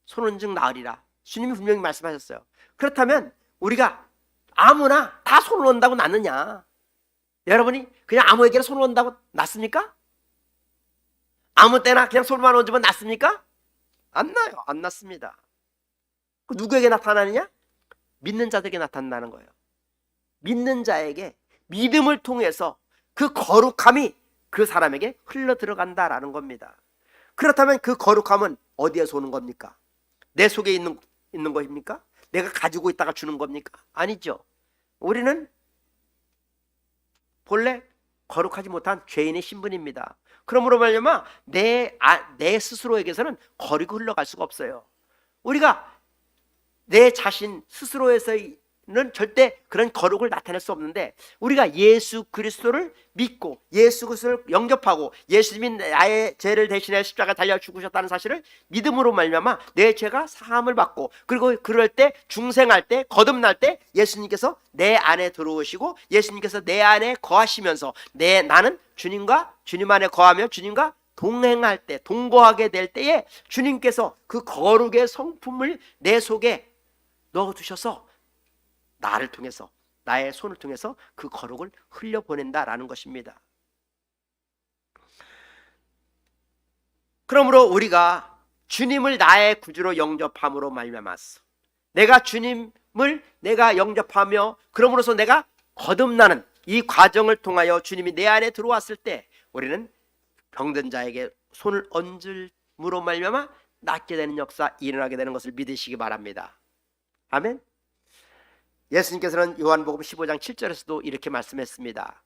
손을 얹은 즉 나으리라. 주님이 분명히 말씀하셨어요. 그렇다면 우리가 아무나 다 손을 얹는다고 낫느냐? 여러분이 그냥 아무에게나 손을 얹는다고 낫습니까? 아무 때나 그냥 손만 얹으면 낫습니까? 안 나요. 안 낫습니다. 누구에게 나타나느냐? 믿는 자들에게 나타난다는 거예요. 믿는 자에게 믿음을 통해서 그 거룩함이 그 사람에게 흘러 들어간다라는 겁니다. 그렇다면 그 거룩함은 어디에서 오는 겁니까? 내 속에 있는 것입니까? 내가 가지고 있다가 주는 겁니까? 아니죠. 우리는 본래 거룩하지 못한 죄인의 신분입니다. 그러므로 말미암아 내 스스로에게서는 거룩이 흘러갈 수가 없어요. 우리가 내 자신 스스로에서는 절대 그런 거룩을 나타낼 수 없는데, 우리가 예수 그리스도를 믿고 예수 그리스도를 영접하고 예수님이 나의 죄를 대신해 십자가에 달려 죽으셨다는 사실을 믿음으로 말미암아 내 죄가 사함을 받고, 그리고 그럴 때 중생할 때 거듭날 때 예수님께서 내 안에 들어오시고 예수님께서 내 안에 거하시면서 나는 주님과 주님 안에 거하며 주님과 동행할 때, 동거하게 될 때에 주님께서 그 거룩의 성품을 내 속에 넣어두셔서 나를 통해서, 나의 손을 통해서 그 거룩을 흘려보낸다라는 것입니다. 그러므로 우리가 주님을 나의 구주로 영접함으로 말미암았어. 내가 주님을 내가 영접하며 그러므로서 내가 거듭나는 이 과정을 통하여 주님이 내 안에 들어왔을 때 우리는 병든 자에게 손을 얹음으로 말미암아 낫게 되는 역사 일어나게 되는 것을 믿으시기 바랍니다. 아멘. 예수님께서는 요한복음 15장 7절에서도 이렇게 말씀했습니다.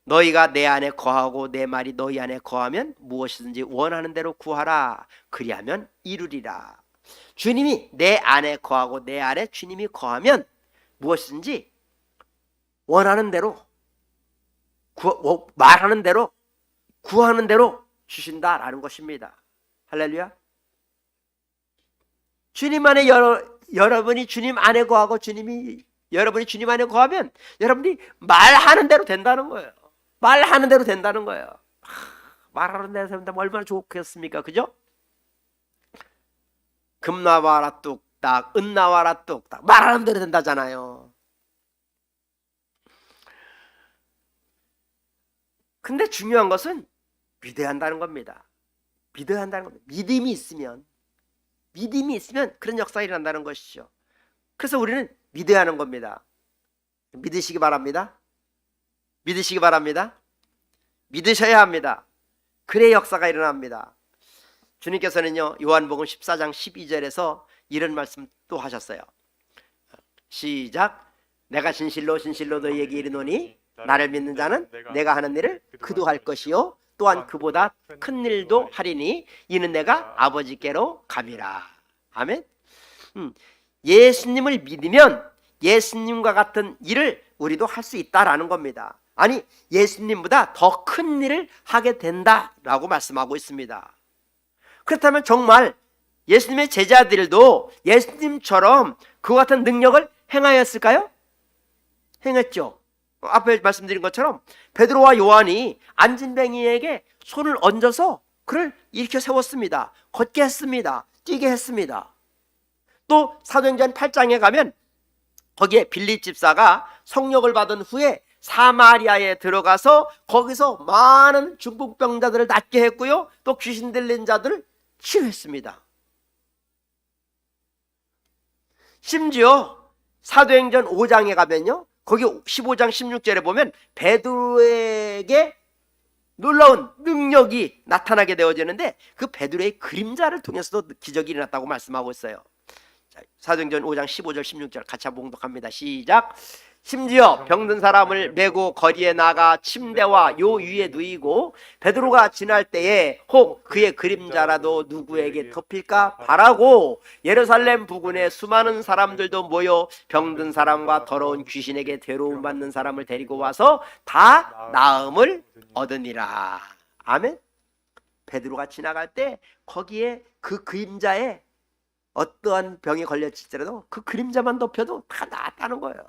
너희가 내 안에 거하고 내 말이 너희 안에 거하면 무엇이든지 원하는 대로 구하라. 그리하면 이루리라. 주님이 내 안에 거하고 내 안에 주님이 거하면 무엇이든지 원하는 대로 말하는 대로 구하는 대로 주신다라는 것입니다. 할렐루야. 주님 안에 여러분이 주님 안에 거하고 여러분이 주님 안에 거하면 여러분이 말하는 대로 된다는 거예요. 말하는 대로 된다는 거예요. 말하는 대로 된다면 얼마나 좋겠습니까? 그죠? 금 나와라 뚝딱, 은 나와라 뚝딱, 말하는 대로 된다잖아요. 근데 중요한 것은 믿어야 한다는 겁니다. 믿어야 한다는 겁니다. 믿음이 있으면 그런 역사가 일어난다는 것이죠. 그래서 우리는 믿어야 하는 겁니다. 믿으시기 바랍니다. 믿으시기 바랍니다. 믿으셔야 합니다. 그래 역사가 일어납니다. 주님께서는요, 요한복음 14장 12절에서 이런 말씀 또 하셨어요. 시작. 내가 진실로 너희에게 이르노니 나를 믿는 자는 내가 하는 일을 그도 할 것이요 또한 그보다 큰 일도 하리니 이는 내가 아버지께로 감이라. 아멘. 예수님을 믿으면 예수님과 같은 일을 우리도 할 수 있다라는 겁니다. 아니, 예수님보다 더 큰 일을 하게 된다라고 말씀하고 있습니다. 그렇다면 정말 예수님의 제자들도 예수님처럼 그와 같은 능력을 행하였을까요? 행했죠. 앞에 말씀드린 것처럼 베드로와 요한이 안진뱅이에게 손을 얹어서 그를 일으켜 세웠습니다. 걷게 했습니다. 뛰게 했습니다. 또 사도행전 8장에 가면 거기에 빌립 집사가 성령을 받은 후에 사마리아에 들어가서 거기서 많은 중풍병자들을 낫게 했고요, 또 귀신 들린 자들을 치유했습니다. 심지어 사도행전 5장에 가면요, 거기 15장 16절에 보면 베드로에게 놀라운 능력이 나타나게 되어지는데 그 베드로의 그림자를 통해서도 기적이 일어났다고 말씀하고 있어요. 자, 사도행전 5장 15절 16절 같이 한번 봉독합니다. 시작. 심지어 병든 사람을 메고 거리에 나가 침대와 요 위에 누이고 베드로가 지날 때에 혹 그의 그림자라도 누구에게 덮일까 바라고 예루살렘 부근에 수많은 사람들도 모여 병든 사람과 더러운 귀신에게 괴로움 받는 사람을 데리고 와서 다 나음을 얻으니라. 아멘. 베드로가 지나갈 때 거기에 그 그림자에 어떠한 병에 걸렸을지라도 그 그림자만 덮여도 다 나았다는 거예요.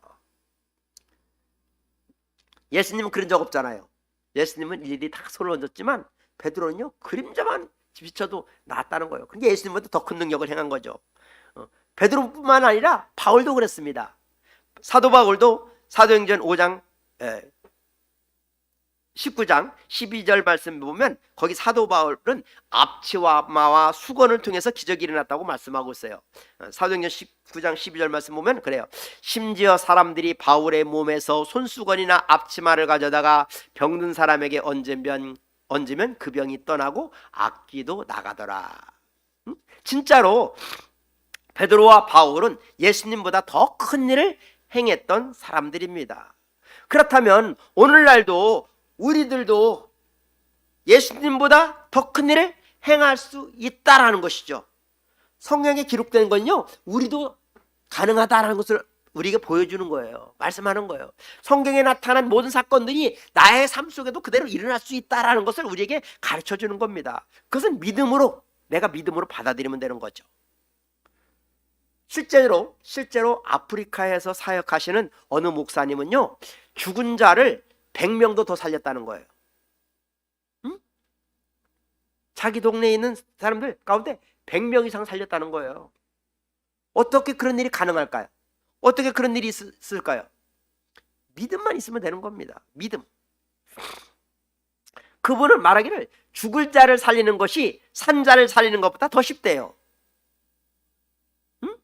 예수님은 그런 적 없잖아요. 예수님은 일일이 다 손을 얹었지만 베드로는요, 그림자만 비춰도 나았다는 거예요. 그게 예수님보다 더 큰 능력을 행한 거죠. 베드로뿐만 아니라 바울도 그랬습니다. 사도 바울도 사도행전 5장 19장 12절 말씀 보면 거기 사도 바울은 압치와 마와 수건을 통해서 기적이 일어났다고 말씀하고 있어요. 사도행전 19장 12절 말씀 보면 그래요. 심지어 사람들이 바울의 몸에서 손수건이나 압치마를 가져다가 병든 사람에게 얹으면 그 병이 떠나고 악귀도 나가더라. 진짜로 베드로와 바울은 예수님보다 더 큰 일을 행했던 사람들입니다. 그렇다면 오늘날도 우리들도 예수님보다 더 큰 일을 행할 수 있다라는 것이죠. 성경에 기록된 건요, 우리도 가능하다라는 것을 우리에게 보여주는 거예요. 말씀하는 거예요. 성경에 나타난 모든 사건들이 나의 삶 속에도 그대로 일어날 수 있다라는 것을 우리에게 가르쳐 주는 겁니다. 그것은 내가 믿음으로 받아들이면 되는 거죠. 실제로 아프리카에서 사역하시는 어느 목사님은요, 죽은 자를 100명도 더 살렸다는 거예요. 응? 자기 동네에 있는 사람들 가운데 100명 이상 살렸다는 거예요. 어떻게 그런 일이 가능할까요? 어떻게 그런 일이 있을까요? 믿음만 있으면 되는 겁니다. 믿음. 그분은 말하기를 죽을 자를 살리는 것이 산 자를 살리는 것보다 더 쉽대요. 응?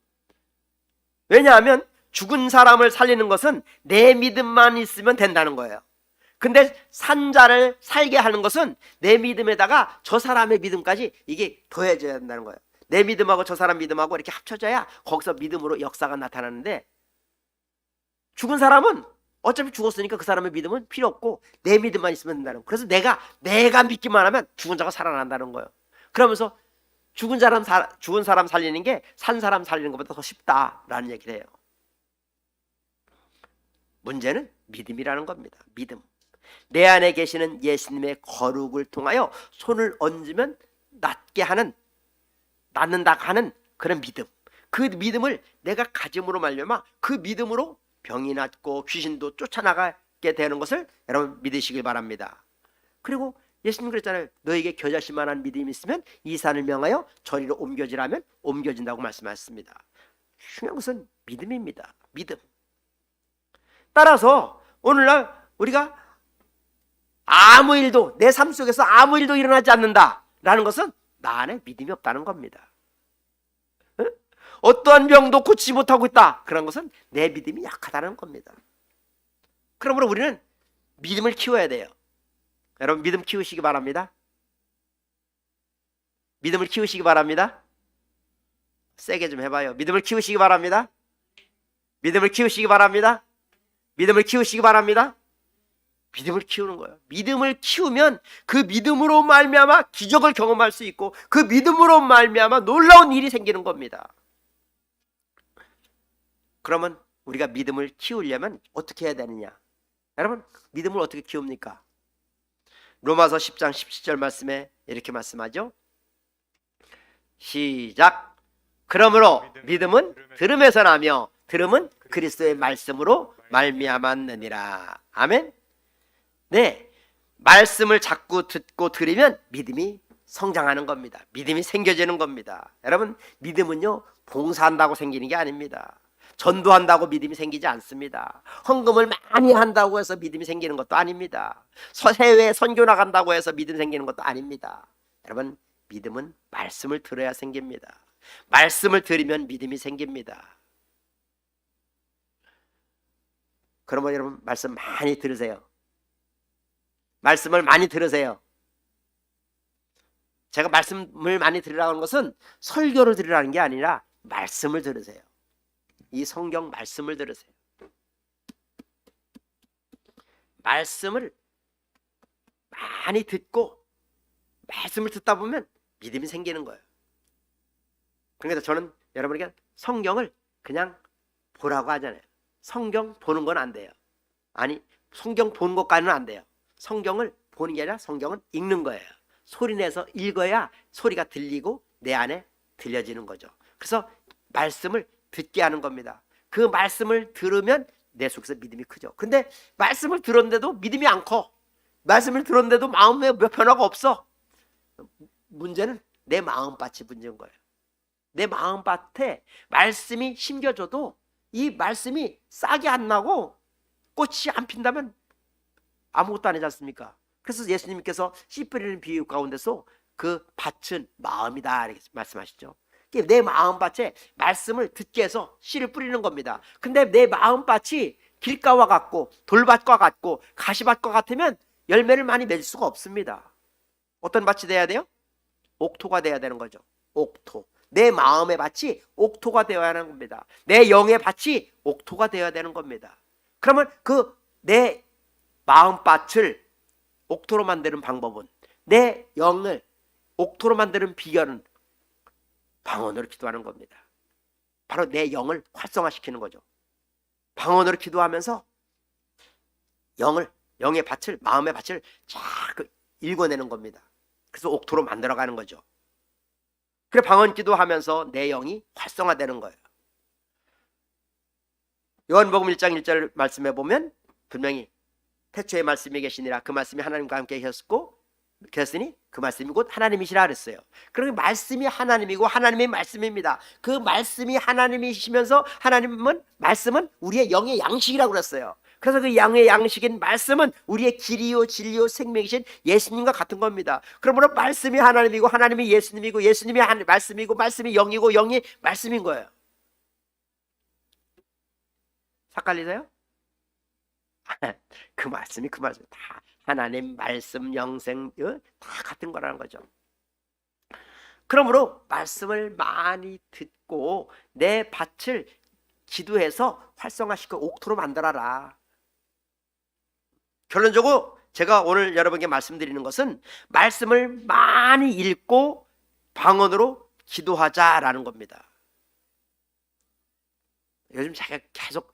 왜냐하면 죽은 사람을 살리는 것은 내 믿음만 있으면 된다는 거예요. 근데 산 자를 살게 하는 것은 내 믿음에다가 저 사람의 믿음까지 이게 더해져야 된다는 거예요. 내 믿음하고 저 사람 믿음하고 이렇게 합쳐져야 거기서 믿음으로 역사가 나타나는데, 죽은 사람은 어차피 죽었으니까 그 사람의 믿음은 필요 없고 내 믿음만 있으면 된다는 거예요. 그래서 내가 믿기만 하면 죽은 자가 살아난다는 거예요. 그러면서 죽은 사람 살리는 게 산 사람 살리는 것보다 더 쉽다라는 얘기를 해요. 문제는 믿음이라는 겁니다. 믿음. 내 안에 계시는 예수님의 거룩을 통하여 손을 얹으면 낫는다 하는 그런 믿음. 그 믿음을 내가 가짐으로 말미암아 그 믿음으로 병이 낫고 귀신도 쫓아나가게 되는 것을 여러분 믿으시길 바랍니다. 그리고 예수님 그랬잖아요. 너에게 겨자씨만한 믿음이 있으면 이 산을 명하여 저리로 옮겨지라면 옮겨진다고 말씀하셨습니다. 중요한 것은 믿음입니다. 믿음. 따라서 오늘날 우리가 아무 일도 내 삶 속에서 아무 일도 일어나지 않는다라는 것은 나 안에 믿음이 없다는 겁니다. 어떠한 병도 고치지 못하고 있다. 그런 것은 내 믿음이 약하다는 겁니다. 그러므로 우리는 믿음을 키워야 돼요. 여러분 믿음 키우시기 바랍니다. 믿음을 키우시기 바랍니다. 세게 좀 해봐요. 믿음을 키우시기 바랍니다. 믿음을 키우시기 바랍니다. 믿음을 키우시기 바랍니다. 믿음을 키우는 거예요. 믿음을 키우면 그 믿음으로 말미암아 기적을 경험할 수 있고 그 믿음으로 말미암아 놀라운 일이 생기는 겁니다. 그러면 우리가 믿음을 키우려면 어떻게 해야 되느냐? 여러분 믿음을 어떻게 키웁니까? 로마서 10장 17절 말씀에 이렇게 말씀하죠. 시작. 그러므로 믿음은 들음에서 나며 들음은 그리스도의 말씀으로 말미암았느니라. 아멘. 네, 말씀을 자꾸 듣고 들으면 믿음이 성장하는 겁니다. 믿음이 생겨지는 겁니다. 여러분 믿음은요 봉사한다고 생기는 게 아닙니다. 전도한다고 믿음이 생기지 않습니다. 헌금을 많이 한다고 해서 믿음이 생기는 것도 아닙니다. 해외에 선교 나간다고 해서 믿음 생기는 것도 아닙니다. 여러분 믿음은 말씀을 들어야 생깁니다. 말씀을 들으면 믿음이 생깁니다. 그러면 여러분 말씀 많이 들으세요. 말씀을 많이 들으세요. 제가 말씀을 많이 들으라는 것은 설교를 들으라는 게 아니라 말씀을 들으세요. 이 성경 말씀을 들으세요. 말씀을 많이 듣고 말씀을 듣다 보면 믿음이 생기는 거예요. 그러니까 저는 여러분에게 성경을 그냥 보라고 하잖아요. 성경 보는 건 안 돼요. 아니 성경 보는 것까지는 안 돼요. 성경을 보는 게 아니라 성경은 읽는 거예요. 소리내서 읽어야 소리가 들리고 내 안에 들려지는 거죠. 그래서 말씀을 듣게 하는 겁니다. 그 말씀을 들으면 내 속에서 믿음이 크죠. 근데 말씀을 들었는데도 믿음이 안 커. 말씀을 들었는데도 마음에 몇 변화가 없어. 문제는 내 마음밭이 문제인 거예요. 내 마음밭에 말씀이 심겨져도 이 말씀이 싹이 안 나고 꽃이 안 핀다면 아무것도 안 하지 않습니까? 그래서 예수님께서 씨 뿌리는 비유 가운데서 그 밭은 마음이다 이렇게 말씀하시죠. 내 마음밭에 말씀을 듣게 해서 씨를 뿌리는 겁니다. 근데 내 마음밭이 길가와 같고 돌밭과 같고 가시밭과 같으면 열매를 많이 맺을 수가 없습니다. 어떤 밭이 돼야 돼요? 옥토가 돼야 되는 거죠. 옥토. 내 마음의 밭이 옥토가 되어야 하는 겁니다. 내 영의 밭이 옥토가 되어야 되는 겁니다. 그러면 그 내 마음밭을 옥토로 만드는 방법은, 내 영을 옥토로 만드는 비결은 방언으로 기도하는 겁니다. 바로 내 영을 활성화시키는 거죠. 방언으로 기도하면서 영의 밭을, 마음의 밭을 자꾸 읽어내는 겁니다. 그래서 옥토로 만들어가는 거죠. 그래 방언 기도하면서 내 영이 활성화되는 거예요. 요한복음 1장 1절 말씀해 보면 분명히 태초에 말씀이 계시니라, 그 말씀이 하나님과 함께 계셨고 그랬으니 그 말씀이 곧 하나님이시라 그랬어요. 그러면 말씀이 하나님이고 하나님의 말씀입니다. 그 말씀이 하나님이시면서 말씀은 우리의 영의 양식이라고 그랬어요. 그래서 그 영의 양식인 말씀은 우리의 길이요 진리요 생명이신 예수님과 같은 겁니다. 그러므로 말씀이 하나님이고 하나님이 예수님이고 예수님이 말씀이고 말씀이 영이고 영이 말씀인 거예요. 헷갈리세요? 그 말씀 다 하나님 말씀 영생 다 같은 거라는 거죠. 그러므로 말씀을 많이 듣고 내 밭을 기도해서 활성화시켜 옥토로 만들어라. 결론적으로 제가 오늘 여러분께 말씀드리는 것은 말씀을 많이 읽고 방언으로 기도하자라는 겁니다. 요즘 제가 계속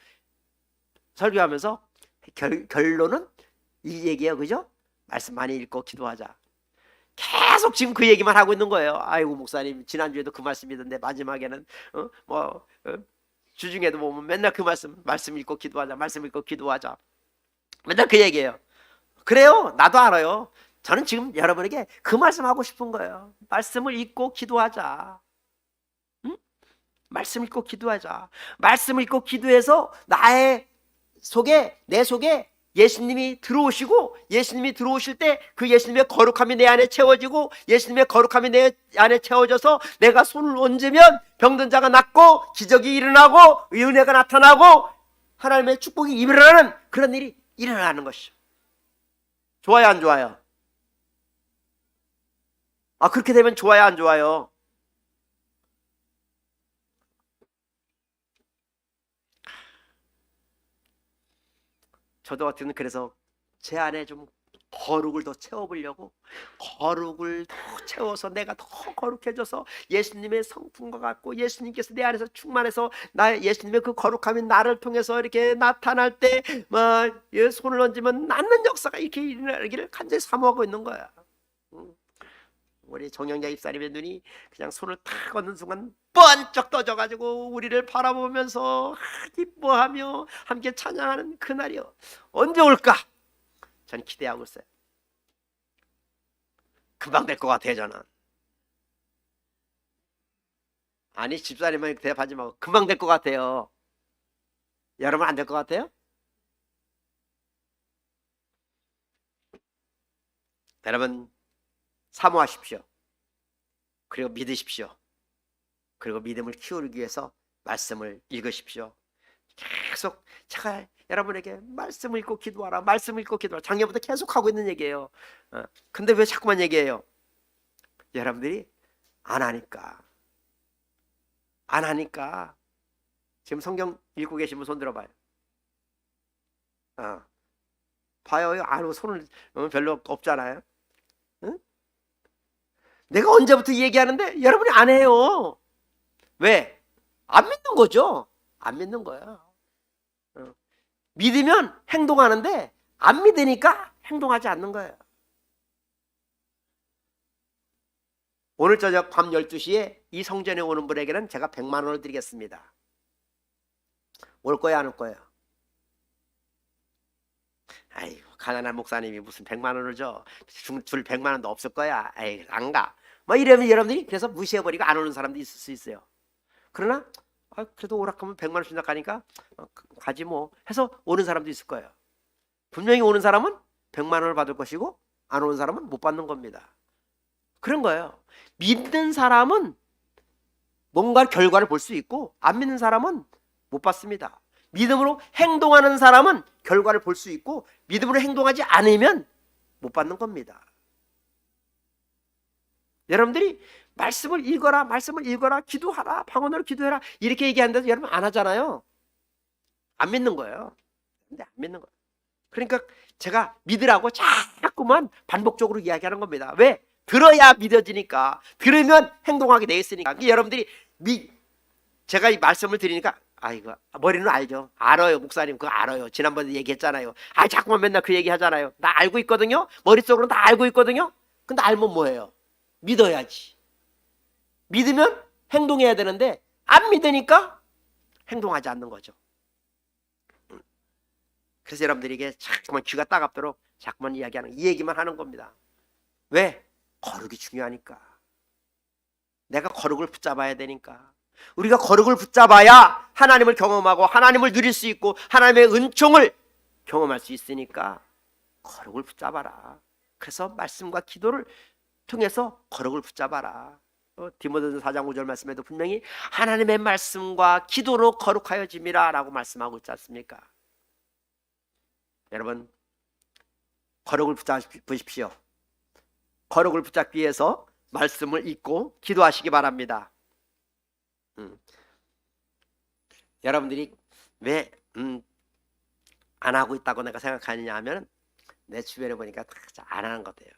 설교하면서 결론은 이 얘기예요. 그죠? 말씀 많이 읽고 기도하자. 계속 지금 그 얘기만 하고 있는 거예요. 아이고 목사님 지난주에도 그 말씀이던데 마지막에는 주중에도 보면 맨날 그 말씀 읽고 기도하자, 말씀 읽고 기도하자, 맨날 그 얘기예요. 그래요, 나도 알아요. 저는 지금 여러분에게 그 말씀하고 싶은 거예요. 말씀을 읽고 기도하자. 응? 말씀 읽고 기도하자. 말씀 읽고 기도해서 내 속에 예수님이 들어오시고, 예수님이 들어오실 때 그 예수님의 거룩함이 내 안에 채워지고, 예수님의 거룩함이 내 안에 채워져서 내가 손을 얹으면 병든 자가 낫고 기적이 일어나고 은혜가 나타나고 하나님의 축복이 일어나는 그런 일이 일어나는 것이죠. 좋아요, 안 좋아요? 그렇게 되면 좋아요, 안 좋아요? 저도 같은 그래서 제 안에 좀 거룩을 더 채워보려고, 거룩을 더 채워서 내가 더 거룩해져서 예수님의 성품과 같고, 예수님께서 내 안에서 충만해서 예수님의 그 거룩함이 나를 통해서 이렇게 나타날 때 손을 얹으면 낫는 역사가 이렇게 일어나기를 간절히 사모하고 있는 거야. 우리 정영자 입사님의 눈이 그냥 손을 탁 얹는 순간 번쩍 떠져가지고 우리를 바라보면서 기뻐하며 함께 찬양하는 그날이요, 언제 올까? 전 기대하고 있어요. 금방 될 것 같아요, 저는. 아니, 집사님만 대답하지 말고 금방 될 것 같아요. 여러분 안 될 것 같아요? 여러분 사모하십시오. 그리고 믿으십시오. 그리고 믿음을 키우기 위해서 말씀을 읽으십시오. 계속 제가 여러분에게 말씀을 읽고 기도하라, 말씀을 읽고 기도하라, 작년부터 계속 하고 있는 얘기예요. 근데 왜 자꾸만 얘기해요? 여러분들이 안 하니까. 지금 성경 읽고 계신 분 손 들어봐요. 봐요. 아유, 손을 별로 없잖아요. 응? 내가 언제부터 얘기하는데 여러분이 안 해요. 왜? 안 믿는 거죠. 안 믿는 거야. 믿으면 행동하는데 안 믿으니까 행동하지 않는 거예요. 오늘 저녁 밤 12시에 이 성전에 오는 분에게는 제가 100만 원을 드리겠습니다. 올 거야, 안 올 거야? 아이고, 가난한 목사님이 무슨 100만 원을 줘. 줄 100만 원도 없을 거야. 에이, 안 가. 이러면 여러분들이 그래서 무시해버리고 안 오는 사람도 있을 수 있어요. 그러나 그래도 오락하면 100만 원 준다 가니까 가지 뭐 해서 오는 사람도 있을 거예요. 분명히 오는 사람은 100만 원을 받을 것이고 안 오는 사람은 못 받는 겁니다. 그런 거예요. 믿는 사람은 뭔가 결과를 볼 수 있고, 안 믿는 사람은 못 받습니다. 믿음으로 행동하는 사람은 결과를 볼 수 있고, 믿음으로 행동하지 않으면 못 받는 겁니다. 여러분들이 말씀을 읽어라, 기도하라, 방언으로 기도해라 이렇게 얘기하는데도 여러분 안 하잖아요. 안 믿는 거예요. 근데 안 믿는 거예요. 그러니까 제가 믿으라고 자꾸만 반복적으로 이야기하는 겁니다. 왜? 들어야 믿어지니까. 들으면 행동하게 돼 있으니까. 여러분들이 제가 이 말씀을 드리니까 이거 머리는 알아요. 목사님 그거 알아요. 지난번에 얘기했잖아요. 자꾸만 맨날 그 얘기 하잖아요. 나 알고 있거든요. 머릿속으로는 다 알고 있거든요. 근데 알면 뭐예요? 믿어야지. 믿으면 행동해야 되는데 안 믿으니까 행동하지 않는 거죠. 그래서 여러분들에게 자꾸만 귀가 따갑도록 자꾸만 이야기하는, 이 얘기만 하는 겁니다. 왜? 거룩이 중요하니까. 내가 거룩을 붙잡아야 되니까. 우리가 거룩을 붙잡아야 하나님을 경험하고 하나님을 누릴 수 있고 하나님의 은총을 경험할 수 있으니까 거룩을 붙잡아라. 그래서 말씀과 기도를 통해서 거룩을 붙잡아라. 디모데전서 4장 5절 말씀에도 분명히 하나님의 말씀과 기도로 거룩하여짐이라 라고 말씀하고 있지 않습니까? 여러분 거룩을 붙잡으십시오. 거룩을 붙잡기 위해서 말씀을 읽고 기도하시기 바랍니다. 여러분들이 왜 안 하고 있다고 내가 생각하느냐 하면 내 주변에 보니까 다 안 하는 것 같아요.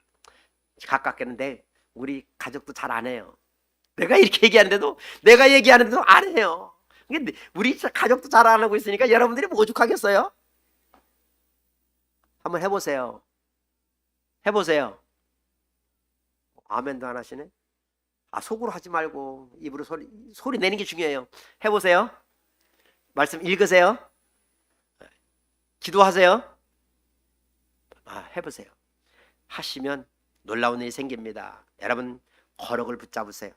가깝게는데 우리 가족도 잘 안 해요. 내가 이렇게 얘기하는데도 내가 얘기하는데도 안 해요. 근데 우리 가족도 잘 안 하고 있으니까 여러분들이 뭐 오죽하겠어요? 한번 해보세요. 해보세요. 아멘도 안 하시네. 속으로 하지 말고 입으로 소리 내는 게 중요해요. 해보세요. 말씀 읽으세요. 기도하세요. 해보세요. 하시면 놀라운 일이 생깁니다. 여러분 거룩을 붙잡으세요.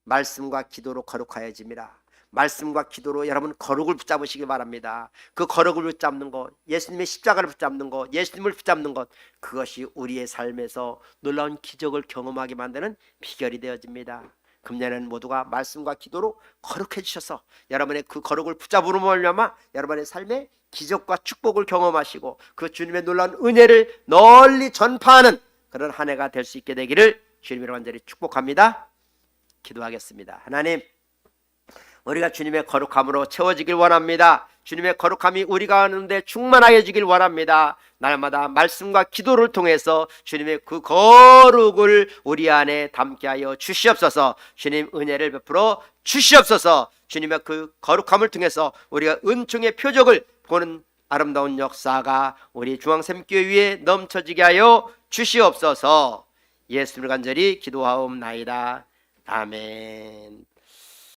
말씀과 기도로 거룩하여집니다. 말씀과 기도로 여러분 거룩을 붙잡으시기 바랍니다. 그 거룩을 붙잡는 것, 예수님의 십자가를 붙잡는 것, 예수님을 붙잡는 것, 그것이 우리의 삶에서 놀라운 기적을 경험하게 만드는 비결이 되어집니다. 금년에는 모두가 말씀과 기도로 거룩해 주셔서 여러분의 그 거룩을 붙잡으로 말미암아 여러분의 삶에 기적과 축복을 경험하시고 그 주님의 놀라운 은혜를 널리 전파하는 그런 한 해가 될 수 있게 되기를 주님으로 간절히 축복합니다. 기도하겠습니다. 하나님, 우리가 주님의 거룩함으로 채워지길 원합니다. 주님의 거룩함이 우리가 하는데 충만하여지길 원합니다. 날마다 말씀과 기도를 통해서 주님의 그 거룩을 우리 안에 담게 하여 주시옵소서. 주님 은혜를 베풀어 주시옵소서. 주님의 그 거룩함을 통해서 우리가 은총의 표적을 보는 아름다운 역사가 우리 중앙샘교회 위에 넘쳐지게 하여 주시옵소서. 예수를 간절히 기도하옵나이다. 아멘.